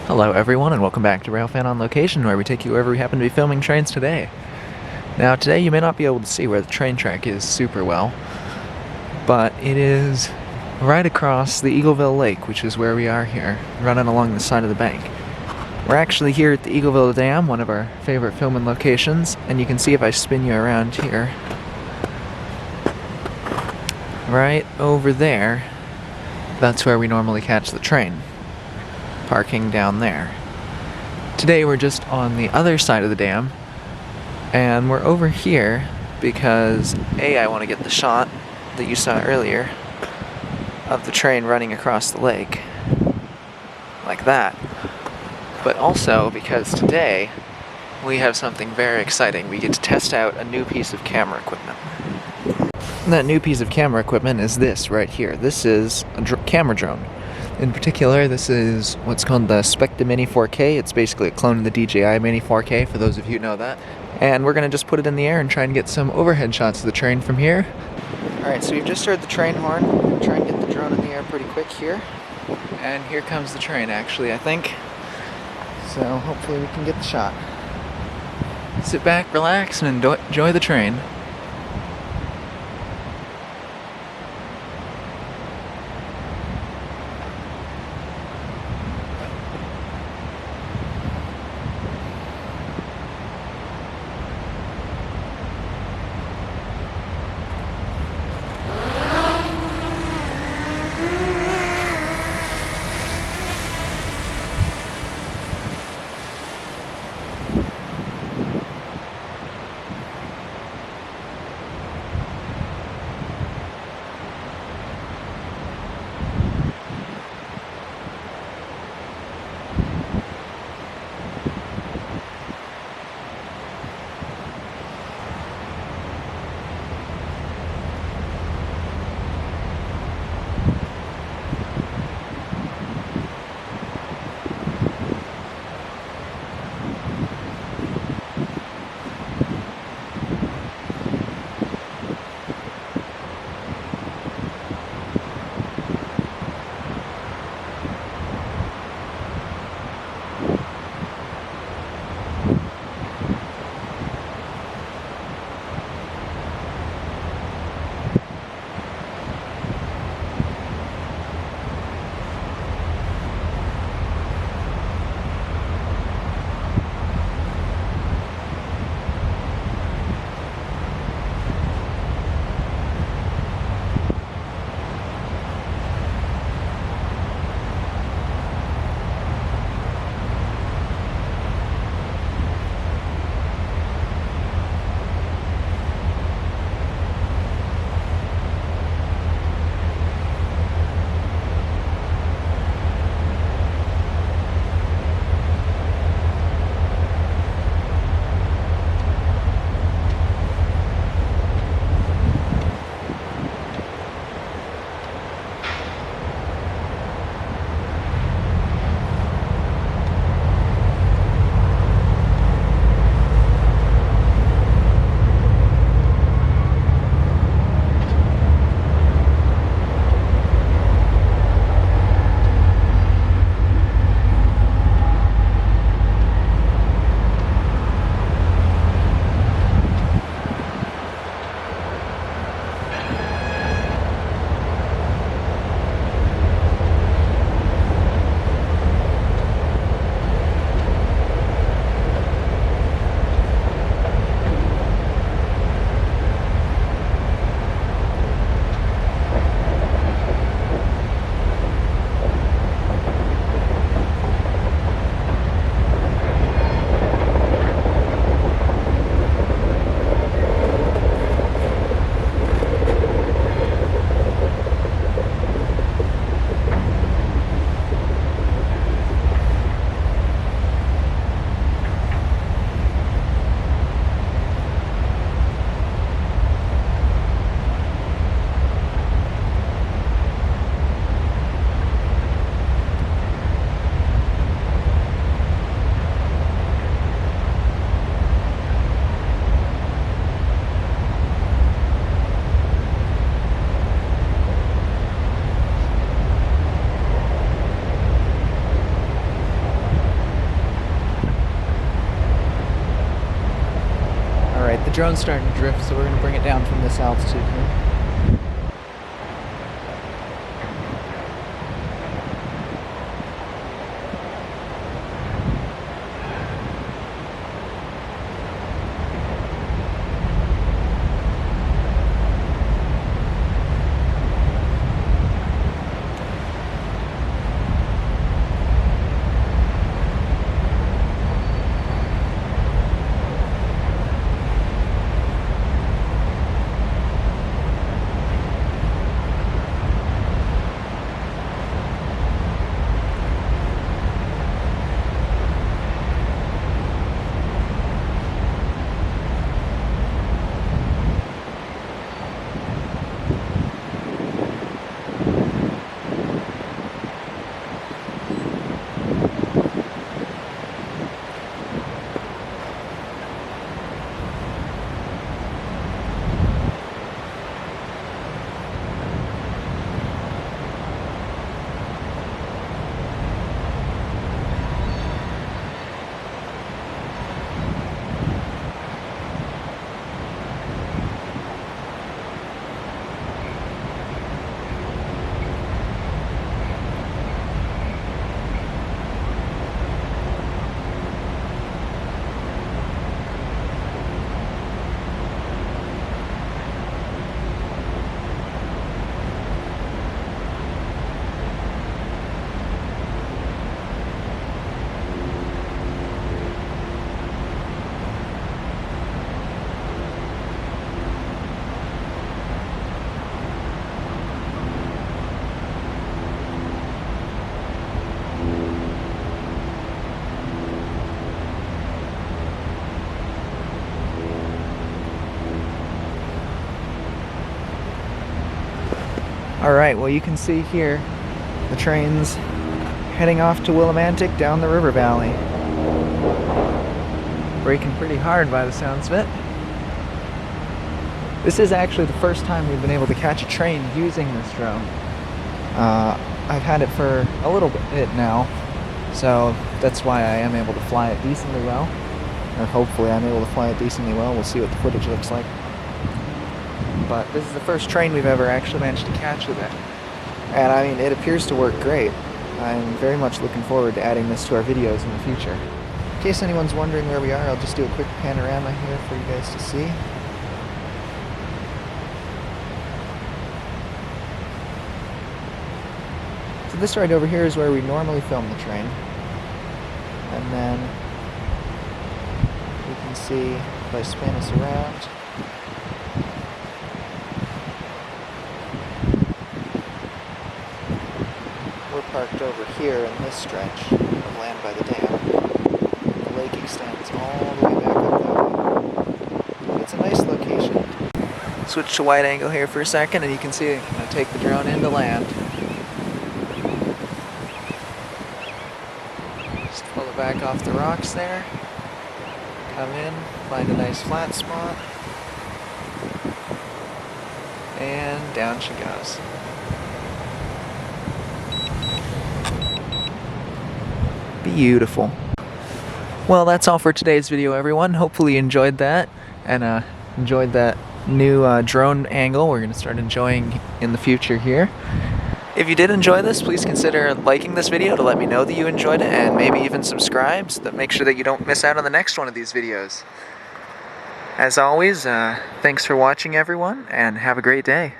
Hello everyone and welcome back to Railfan on Location, where we take you wherever we happen to be filming trains today. Now today you may not be able to see where the train track is super well, but it is right across the Eagleville Lake, which is where we are here, running along the side of the bank. We're actually here at the Eagleville Dam, one of our favorite filming locations, and you can see if I spin you around here. Right over there, that's where we normally catch the train. Parking down there. Today we're just on the other side of the dam, and we're over here because I want to get the shot that you saw earlier of the train running across the lake like that, but also because today we have something very exciting. We get to test out a new piece of camera equipment. And that new piece of camera equipment is this right here. This is a camera drone. In particular, this is what's called the Specta Mini 4K. It's basically a clone of the DJI Mini 4K, for those of you who know that. And we're going to just put it in the air and try and get some overhead shots of the train from here. Alright, so we've just heard the train horn. We're going to try and get the drone in the air pretty quick here. And here comes the train, actually, I think. So hopefully we can get the shot. Sit back, relax, and enjoy the train. drone's starting to drift, so we're going to bring it down from this altitude here. Alright, well you can see here the train's heading off to Willimantic down the river valley. Braking pretty hard by the sounds of it. This is actually the first time we've been able to catch a train using this drone. I've had it for a little bit now, so that's why I am able to fly it decently well. Or hopefully I'm able to fly it decently well. We'll see what the footage looks like. But this is the first train we've ever actually managed to catch with it. And I mean, it appears to work great. I'm very much looking forward to adding this to our videos in the future. In case anyone's wondering where we are, I'll just do a quick panorama here for you guys to see. So this right over here is where we normally film the train. And then you can see, if I spin us around, we're parked over here in this stretch of land by the dam. The lake extends all the way back up that way. It's a nice location. Switch to wide angle here for a second and you can see I'm going to take the drone into land. Just pull it back off the rocks there. Come in, find a nice flat spot. And down she goes. Beautiful. Well, that's all for today's video, everyone. Hopefully you enjoyed that and enjoyed that new drone angle we're going to start enjoying in the future here. If you did enjoy this, please consider liking this video to let me know that you enjoyed it, and maybe even subscribe so that make sure that you don't miss out on the next one of these videos. As always, thanks for watching, everyone, and have a great day.